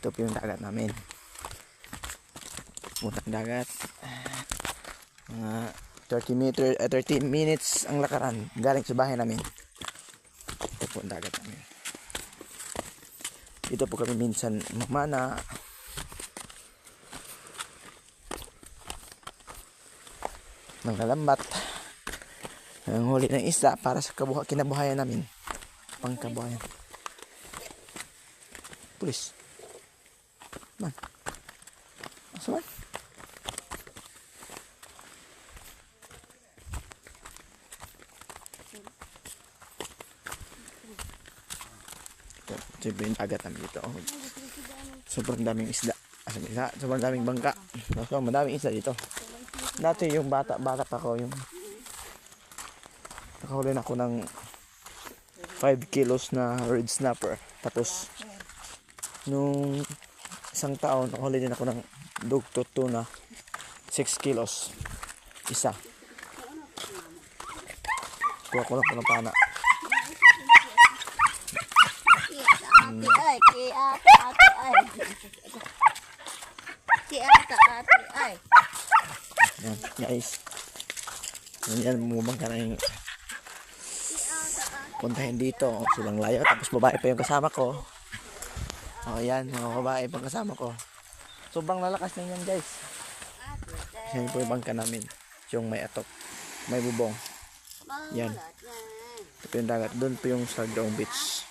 Ito po yung dagat namin. Puntang dagat. Mga 30 minutes ang lakaran galing sa bahay namin. Ito po ang dagat namin. Dito po kami minsan magmana. Manglalambat. Ang huli ng isda para sa kinabuhayan namin. Pangkabuhayan. Pulis. Man. Asa man? Ito yung dagat namin dito. Sobrang daming isda. Sobrang daming bangka. So, madaming isda dito. Dati yung bata ako, yung nakahuli na ako ng 5 kilos na red snapper. Tapos nung isang taon nakahuli din ako ng dugto tuna 6 kilos isa. Kuha ko lang po ng pana. Yan guys, yan mumubang ka na yung puntahin dito. Silang layo, tapos babae pa yung kasama ko. O yan, mga babae pang kasama ko. Sobrang lalakas na yan guys. Yan po yung bangka namin, yung may atok, may bubong. Yan, ito po yung dagat. Doon po yung Sagdaong Beach.